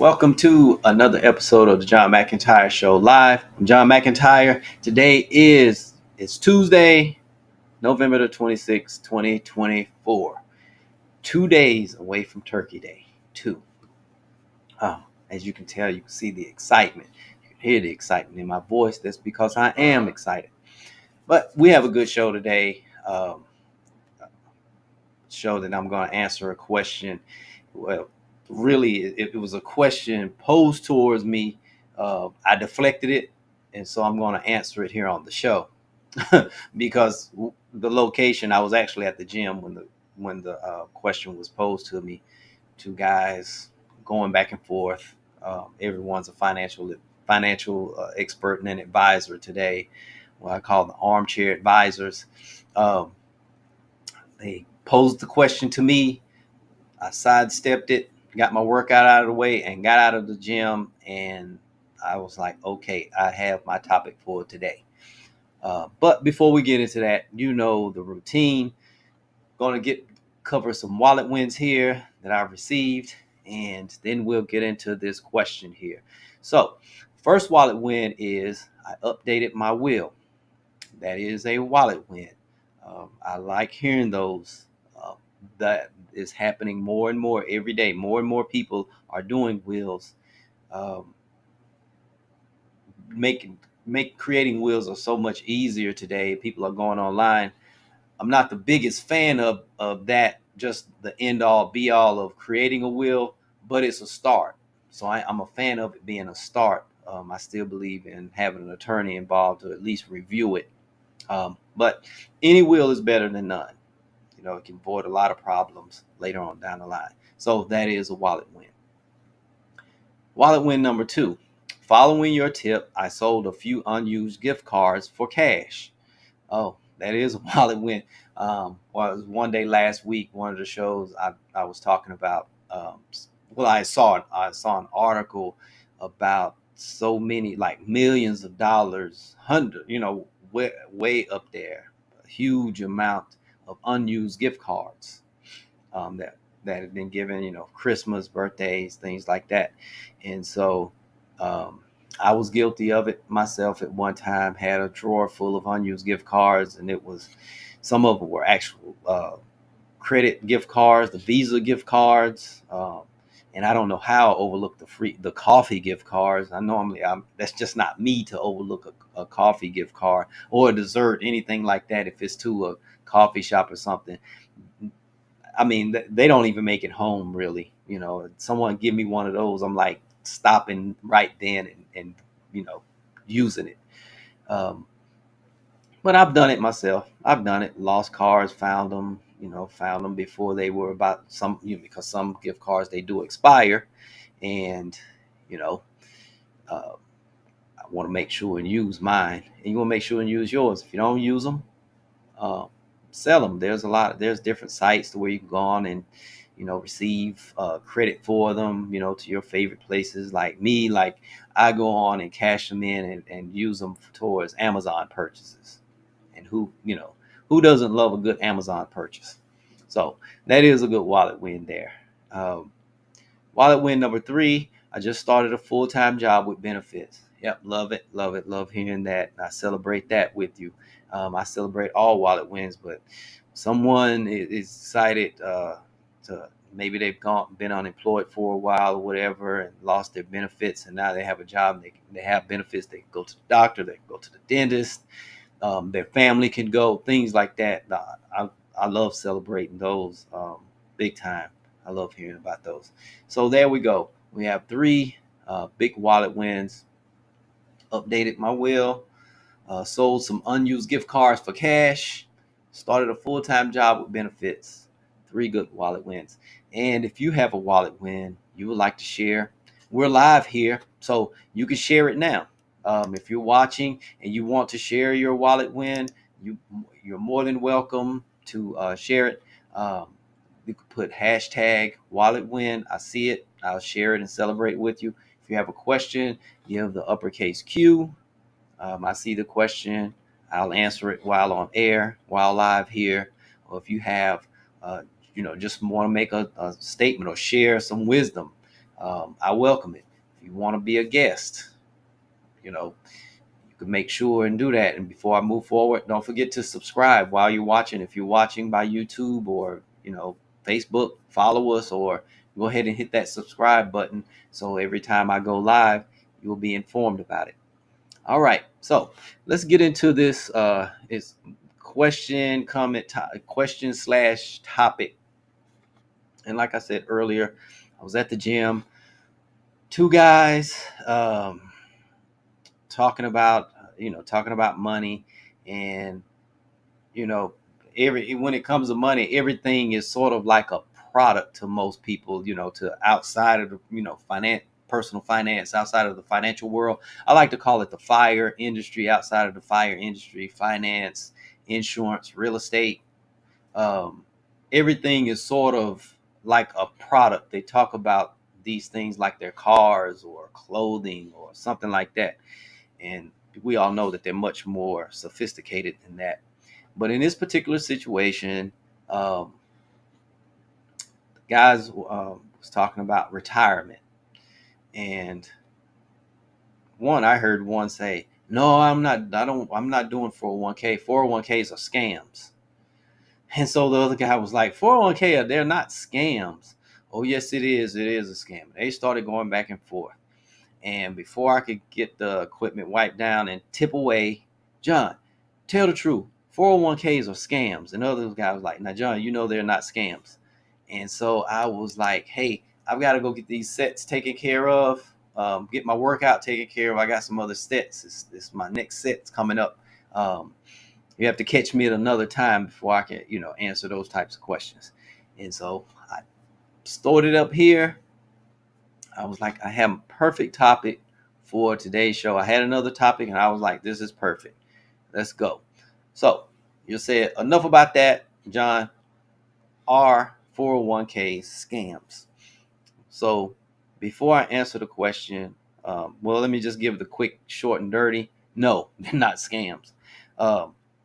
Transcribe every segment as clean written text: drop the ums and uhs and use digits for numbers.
Welcome to another episode of the John McEntyre Show live. I'm John McEntyre. Today it's Tuesday, November the 26th, 2024. 2 days away from Turkey Day. Two. As you can tell, you can see the excitement. You can hear the excitement in my voice. That's because I am excited. But we have a good show today. Show that I'm going to answer a question. Well, really, it was a question posed towards me. I deflected it, and so I'm going to answer it here on the show because the location, I was actually at the gym when the question was posed to me. Two guys going back and forth. Everyone's a financial expert and an advisor today. What I call the armchair advisors. Um, they posed the question to me. I sidestepped it, got my workout out of the way, and got out of the gym. And I was like, okay, I have my topic for today. But before we get into that, you know the routine. Going to cover some wallet wins here that I've received, and then we'll get into this question here. So, first wallet win is I updated my will. That is a wallet win. I like hearing those. That is happening more and more every day. More and more people are doing wills. Um, making make Creating wills are so much easier today. People are going online. I'm not the biggest fan of that. Just the end all be all of creating a will, but it's a start. So I'm a fan of it being a start. I still believe in having an attorney involved to at least review it. But any will is better than none. It can avoid a lot of problems later on down the line. So that is a wallet win. Wallet win number two. Following your tip, I sold a few unused gift cards for cash. Oh, that is a wallet win. Well, it was one day last week, one of the shows I was talking about. Well, I saw an article about so many, like millions of dollars, way up there, a huge amount of unused gift cards that have been given, Christmas, birthdays, things like that. And so um, I was guilty of it myself at one time, had a drawer full of unused gift cards, and some of them were actual credit gift cards, the Visa gift cards. And I don't know how I overlooked the coffee gift cards. That's just not me to overlook a coffee gift card or a dessert, anything like that. If it's to a coffee shop or something, I mean, they don't even make it home, really. Someone give me one of those, I'm like stopping right then and using it. Um, but I've done it myself. I've done it. Lost cards, found them. Found them before they were about because some gift cards they do expire, and you know, uh, I want to make sure and use mine, and you want to make sure and use yours. If you don't use them, uh, sell them. There's different sites to where you can go on and receive credit for them, to your favorite places. Like me, like I go on and cash them in and use them towards Amazon purchases. And who doesn't love a good Amazon purchase? So that is a good wallet win there. um, Wallet win number three, I just started a full-time job with benefits. Yep, love it, love it, love hearing that. I celebrate that with you. I celebrate all wallet wins, but someone is excited to maybe been unemployed for a while or whatever and lost their benefits, and now they have a job. And they have benefits. They can go to the doctor. They can go to the dentist. Their family can go. Things like that. I love celebrating those big time. I love hearing about those. So there we go. We have three big wallet wins. Updated my will. Sold some unused gift cards for cash. Started a full-time job with benefits. Three good wallet wins. And if you have a wallet win you would like to share, we're live here, so you can share it now. If you're watching and you want to share your wallet win, you're more than welcome to share it. Um, you could put hashtag wallet win. I see it. I'll share it and celebrate with you. If you have a question, you have the uppercase Q. I see the question. I'll answer it while on air, while live here. Or if you have, just want to make a statement or share some wisdom, I welcome it. If you want to be a guest, you know, you can make sure and do that. And before I move forward, don't forget to subscribe while you're watching. If you're watching by YouTube or, Facebook, follow us, or go ahead and hit that subscribe button. So every time I go live, you'll be informed about it. All right. So let's get into this. It's question slash topic. And like I said earlier, I was at the gym, two guys, talking about money, and you know every when it comes to money, everything is sort of like a product to most people, to outside of the personal finance, outside of the financial world. I like to call it the fire industry. Outside of the fire industry, finance, insurance, real estate, um, everything is sort of like a product. They talk about these things like their cars or clothing or something like that, and we all know that they're much more sophisticated than that. But in this particular situation, the guys was talking about retirement, and I heard one say, "No, I'm not. I'm not doing 401k. 401ks are scams." And so the other guy was like, 401k, they're not scams. Oh, yes, it is. It is a scam. They started going back and forth. And before I could get the equipment wiped down and tip away, John, tell the truth. 401ks are scams. And the other guy was like, now, John, they're not scams. And so I was like, hey, I've got to go get these sets taken care of, get my workout taken care of. I got some other sets. This my next set's coming up. You have to catch me at another time before I can, answer those types of questions. And so I stored it up here. I was like, I have a perfect topic for today's show. I had another topic and I was like, this is perfect. Let's go. So you said enough about that, John. Are 401k scams? So before I answer the question, let me just give the quick, short, and dirty. No, they're not scams.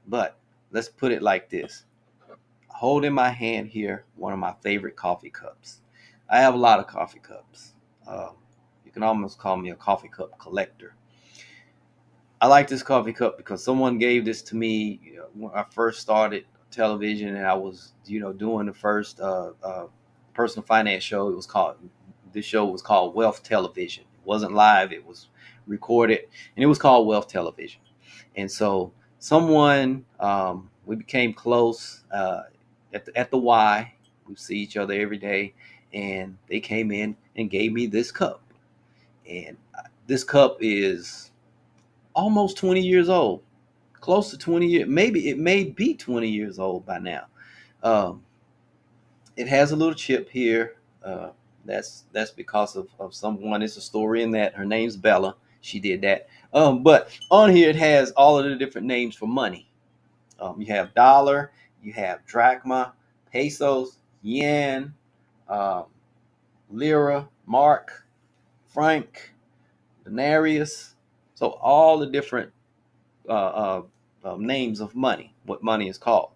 But let's put it like this. Hold in my hand here one of my favorite coffee cups. I have a lot of coffee cups. You can almost call me a coffee cup collector. I like this coffee cup because someone gave this to me when I first started television, and I was, doing the first personal finance show. This show was called Wealth Television. It wasn't live, it was recorded, and it was called Wealth Television. And so we became close at the Y. We see each other every day, and they came in and gave me this cup. And this cup is almost 20 years old, close to 20 years. Maybe it may be 20 years old by now. It has a little chip here. That's because of someone. It's a story in that. Her name's Bella. She did that. But on here it has all of the different names for money. You have dollar, you have drachma, pesos, yen, um, lira, mark, franc, denarius. So all the different names of money, what money is called.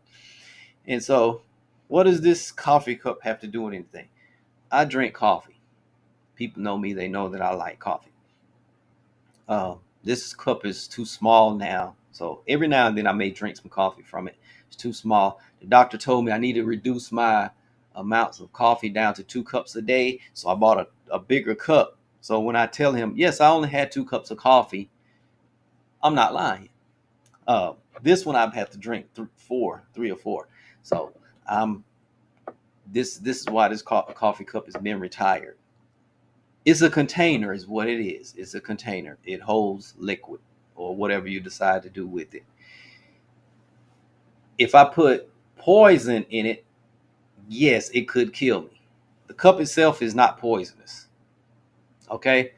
And so, what does this coffee cup have to do with anything? I drink coffee. People know me; they know that I like coffee. This cup is too small now, so every now and then I may drink some coffee from it. It's too small. The doctor told me I need to reduce my amounts of coffee down to 2 cups a day, so I bought a bigger cup. So when I tell him, yes, I only had 2 cups of coffee, I'm not lying. Uh, this one I've had to drink 3 or 4. So this is why this coffee cup has been retired. It's a container, is what it is. It's a container. It holds liquid or whatever you decide to do with it. If I put poison in it, yes, it could kill me. The cup itself is not poisonous. Okay?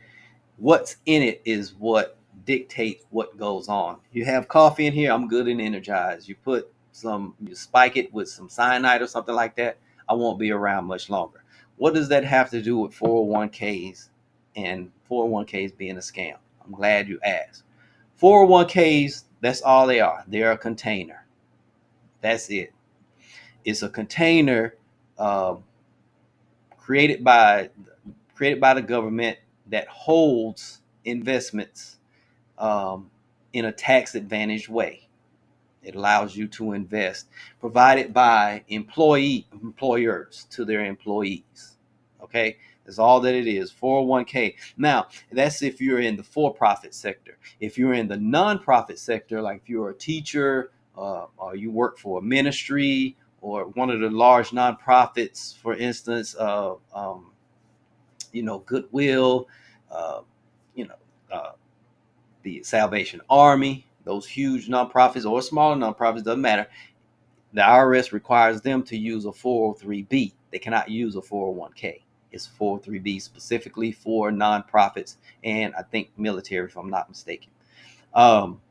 What's in it is what dictates what goes on. You have coffee in here, I'm good and energized. You spike it with some cyanide or something like that, I won't be around much longer. What does that have to do with 401ks and 401ks being a scam? I'm glad you asked. 401ks, that's all they are. They're a container. That's it. It's a container uh, created by created by the government that holds investments in a tax advantaged way. It allows you to invest, provided by employers to their employees. Okay, that's all that it is. 401k. Now, that's if you're in the for-profit sector. If you're in the non-profit sector, like if you're a teacher, or you work for a ministry or one of the large nonprofits, for instance, Goodwill, uh, you know, uh, the Salvation Army, those huge nonprofits or smaller nonprofits, doesn't matter. The IRS requires them to use a 403B. They cannot use a 401k. It's 403B specifically for nonprofits and I think military, if I'm not mistaken. Um,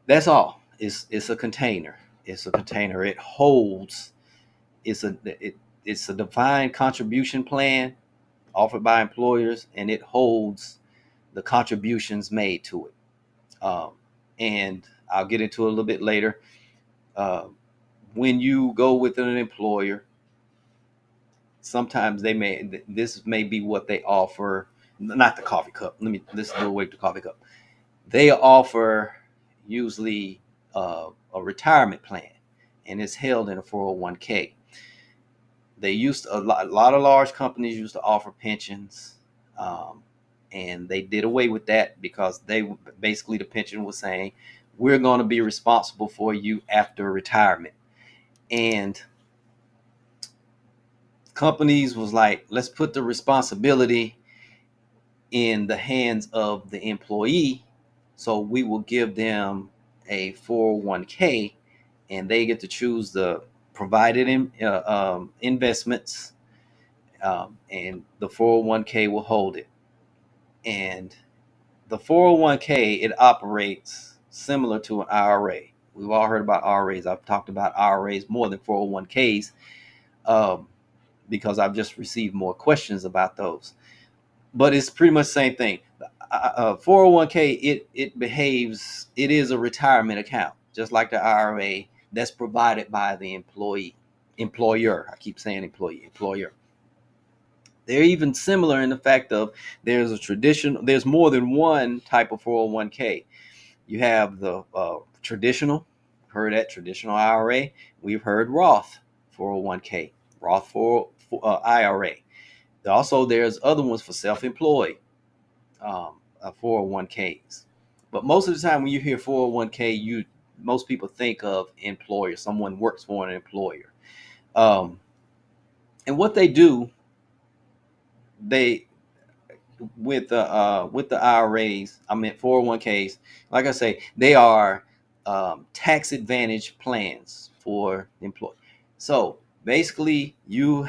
that's all. It's a container. It's a container. It holds. It's a defined contribution plan offered by employers, and it holds the contributions made to it. And I'll get into it a little bit later. Uh, when you go with an employer, sometimes this may be what they offer. Not the coffee cup. Let's go away to the coffee cup. They offer usually a retirement plan, and it's held in a 401k. They used a lot of large companies used to offer pensions, and they did away with that because they basically, the pension was saying, we're going to be responsible for you after retirement. And companies was like, let's put the responsibility in the hands of the employee, so we will give them a 401k, and they get to choose the provided investments, and the 401k will hold it. And the 401k, it operates similar to an IRA. We've all heard about IRAs. I've talked about IRAs more than 401ks, because I've just received more questions about those. But it's pretty much the same thing. 401k, it is a retirement account, just like the IRA, that's provided by the employer. I keep saying employer. They're even similar in the fact of there's more than one type of 401k. You have the traditional, heard that, traditional IRA. We've heard Roth 401k, Roth for IRA. Also, there's other ones for self-employed 401ks. But most of the time when you hear 401k, most people think of employer. Someone works for an employer. And what they do, they with the IRAs, I mean 401ks, like I say, they are tax advantage plans for employees. So basically, you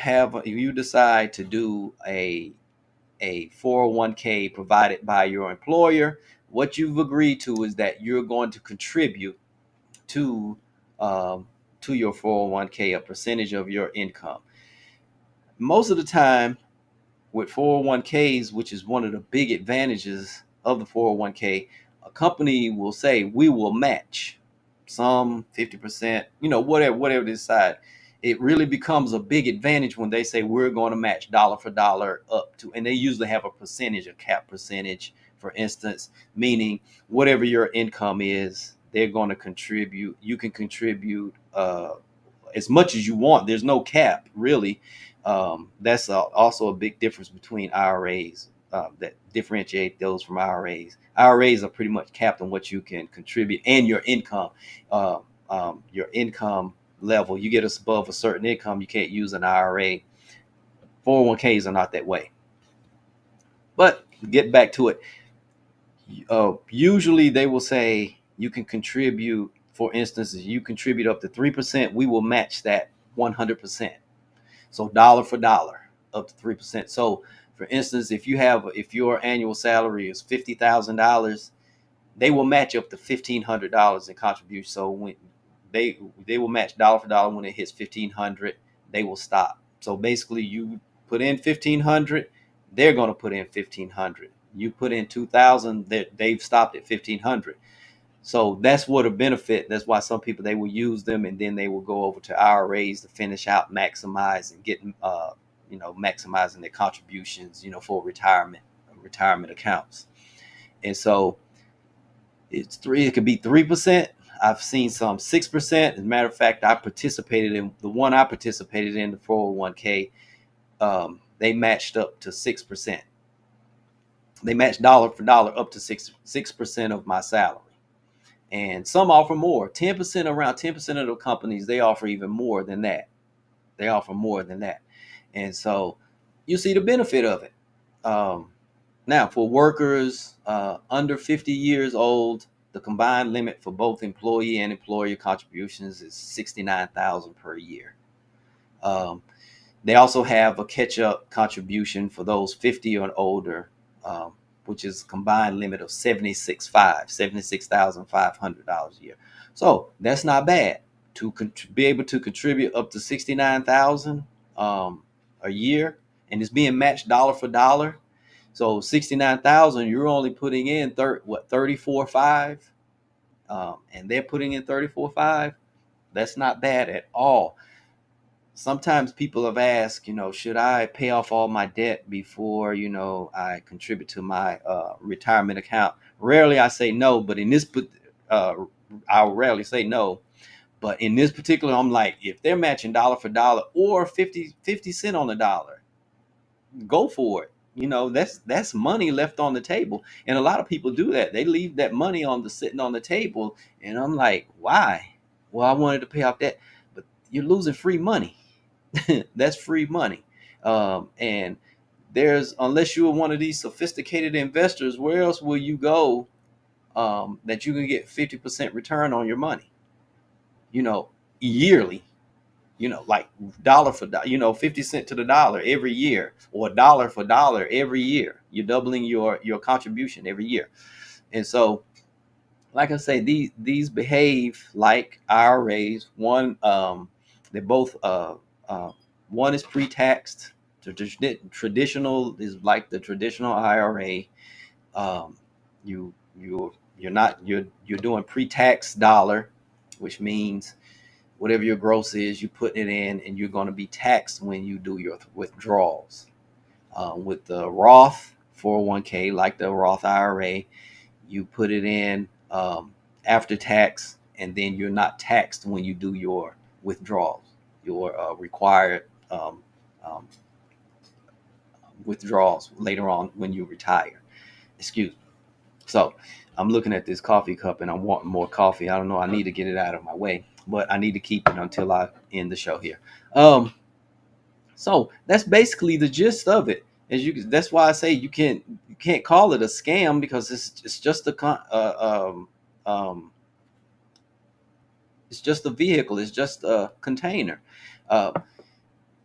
decide to do a 401k provided by your employer. What you've agreed to is that you're going to contribute to your 401k a percentage of your income. Most of the time with 401ks, which is one of the big advantages of the 401k, a company will say, we will match some 50%, whatever they decide. It really becomes a big advantage when they say, we're going to match dollar for dollar up to, and they usually have a percentage, a cap percentage, for instance, meaning whatever your income is, they're going to contribute. You can contribute as much as you want. There's no cap, really. That's also a big difference between IRAs, that differentiate those from IRAs. IRAs are pretty much capped on what you can contribute and your income. Your income level, you get us above a certain income, you can't use an IRA. 401ks are not that way. But get back to it. Usually they will say you can contribute, for instance, if you contribute up to 3%, we will match that 100%. So dollar for dollar, up to 3%. So for instance, if your annual salary is $50,000, they will match up to $1,500 in contribution. So when they will match dollar for dollar. When it hits 1,500, they will stop. So basically, you put in 1,500, they're going to put in 1,500. You put in 2,000, they've stopped at 1,500. So that's what a benefit. That's why some people, they will use them, and then they will go over to IRAs to finish out, maximize, and get maximizing their contributions, for retirement accounts. And so it could be 3%. I've seen some 6%. As a matter of fact, I participated in the 401k. They matched up to 6%. They matched dollar for dollar up to 6% of my salary. And some offer more. 10%, around 10% of the companies, they offer even more than that. They offer more than that. And so you see the benefit of it. Now, for workers under 50 years old, the combined limit for both employee and employer contributions is $69,000 per year. They also have a catch-up contribution for those 50 or older, which is a combined limit of $76,500 a year. So that's not bad to be able to contribute up to $69,000 a year, and it's being matched dollar for dollar. So $69,000, you're only putting in $34,500, and they're putting in $34,500. That's not bad at all. Sometimes people have asked, should I pay off all my debt before, I contribute to my retirement account? Rarely I say no, but I'll rarely say no. But in this particular, I'm like, if they're matching dollar for dollar or 50 cent on the dollar, go for it. That's money left on the table. And a lot of people do that. They leave that money sitting on the table. And I'm like, why? Well, I wanted to pay off that. But you're losing free money. That's free money. And unless you're one of these sophisticated investors, where else will you go that you can get 50% return on your money, yearly, like dollar for dollar, 50 cent to the dollar every year, or dollar for dollar every year. You're doubling your contribution every year. And so, like I say, these behave like IRAs. They're both one is pre-taxed. Traditional is like the traditional IRA. You're doing pre-tax dollar, which means whatever your gross is, you put it in, and you're going to be taxed when you do your withdrawals. With the Roth 401k, like the Roth IRA, you put it in after tax, and then you're not taxed when you do your withdrawals, your required withdrawals later on when you retire. Excuse me. So I'm looking at this coffee cup and I'm wanting more coffee. I don't know. I need to get it out of my way, but I need to keep it until I end the show here. So that's basically the gist of it. That's why I say you can't call it a scam, because it's just it's just a vehicle. It's just a container.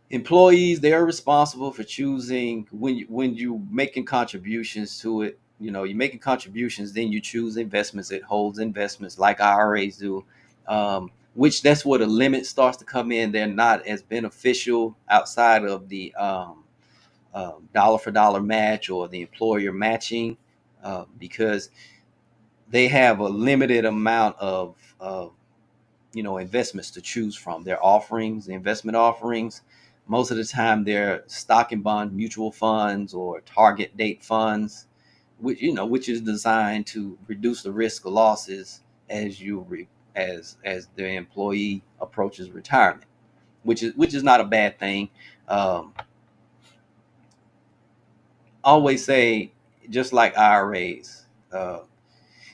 Employees, they are responsible for choosing when you making contributions to it. You're making contributions, then you choose investments. It holds investments like IRAs do, which that's where the limit starts to come in. They're not as beneficial outside of the dollar for dollar match or the employer matching, because they have a limited amount of investments to choose from. Their offerings, the investment offerings, most of the time they're stock and bond mutual funds or target date funds, which is designed to reduce the risk of losses as the employee approaches retirement, which is not a bad thing. Always say, just like IRAs,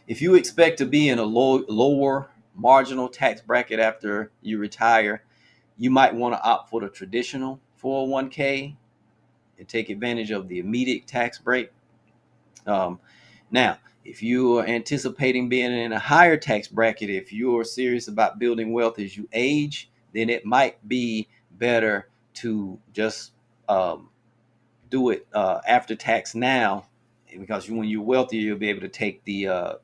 if you expect to be in a lower marginal tax bracket after you retire, you might want to opt for the traditional 401k and take advantage of the immediate tax break. Now, if you are anticipating being in a higher tax bracket, if you're serious about building wealth as you age, then it might be better to just do it after tax now, because when you're wealthier, you'll be able to take the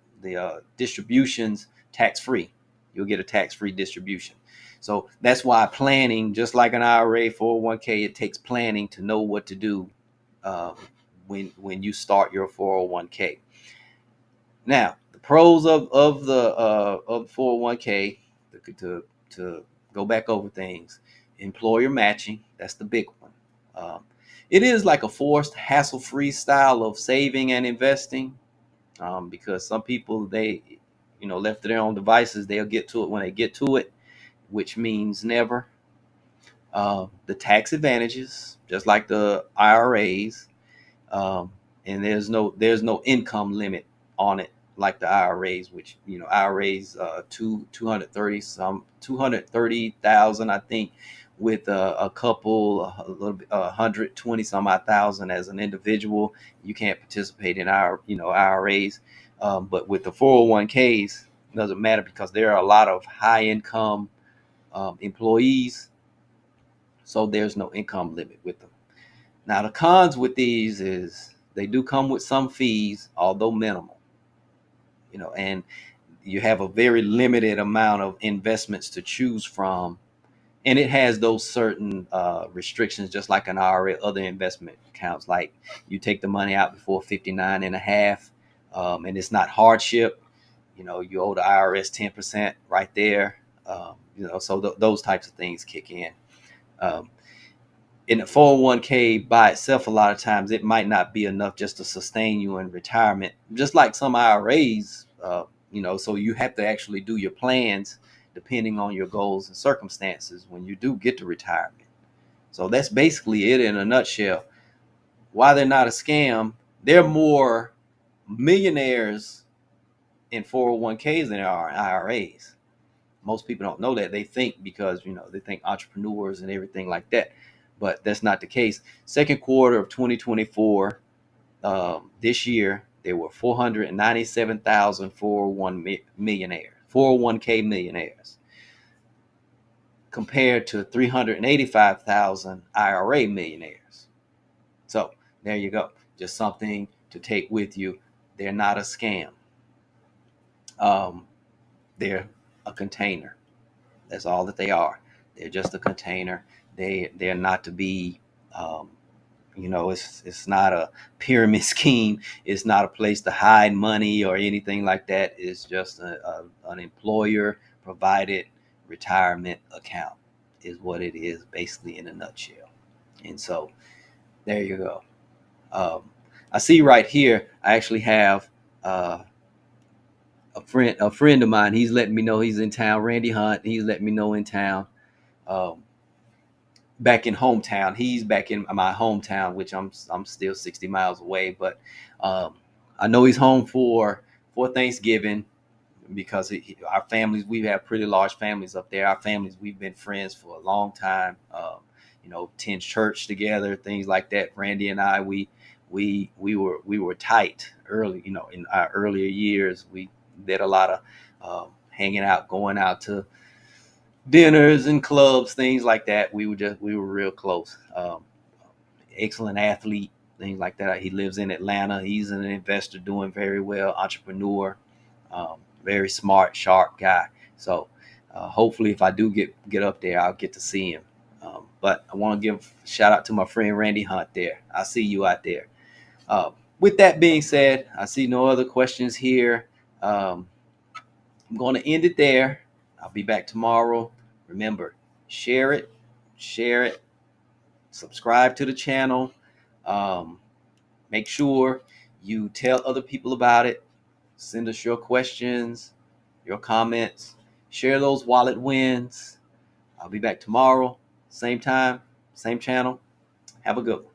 distributions tax free. You'll get a tax free distribution. So that's why planning, just like an IRA, 401k, it takes planning to know what to do when you start your 401k. Now, the pros of the 401k, to go back over things: employer matching, that's the big one. Um, it is like a forced, hassle-free style of saving and investing, because some people, they, left to their own devices, they'll get to it when they get to it, which means never. The tax advantages, just like the IRAs, um, and there's no income limit on it like the IRAs, which IRAs, 230,000, I think, with a couple, a little bit, 120 some odd thousand as an individual. You can't participate in our IRAs, but with the 401ks, it doesn't matter because there are a lot of high income employees, so there's no income limit with them. Now, the cons with these is they do come with some fees, although minimal, and you have a very limited amount of investments to choose from. And it has those certain restrictions, just like an IRA, other investment accounts, like you take the money out before 59 and a half, and it's not hardship. You owe the IRS 10% right there. So those types of things kick in. Um, in the 401k by itself, a lot of times it might not be enough just to sustain you in retirement, just like some IRAs. So you have to actually do your plans depending on your goals and circumstances when you do get to retirement. So that's basically it in a nutshell. Why they're not a scam? They're more millionaires in 401ks than there are in IRAs. Most people don't know that. They think, because they think entrepreneurs and everything like that, but that's not the case. Second quarter of 2024, this year, there were 497,000 401k millionaires, compared to 385,000 IRA millionaires. So there you go. Just something to take with you. They're not a scam. They're a container. That's all that they are. They're just a container. They're not to be, it's not a pyramid scheme. It's not a place to hide money or anything like that. It's just an employer provided retirement account is what it is, basically, in a nutshell. And so there you go. I see right here, I actually have a friend of mine. He's letting me know he's in town. Randy Hunt. He's letting me know in town. Um, Back in hometown. He's back in my hometown, which I'm still 60 miles away. But I know he's home for Thanksgiving, because our families, we have pretty large families up there. Our families, we've been friends for a long time. Attend church together, things like that. Randy and I, we were tight early. In our earlier years, we did a lot of hanging out, going out to dinners and clubs, things like that. We were real close. Excellent athlete, things like that. He lives in Atlanta. He's an investor, doing very well, entrepreneur, very smart, sharp guy. So hopefully, if I do get up there, I'll get to see him. But I want to give a shout out to my friend Randy Hunt there. I see you out there. Uh, with that being said, I see no other questions here. I'm going to end it there. I'll be back tomorrow. Remember, share it, subscribe to the channel. Um, Make sure you tell other people about it. Send us your questions, your comments. Share those wallet wins. I'll be back tomorrow, same time, same channel. Have a good one.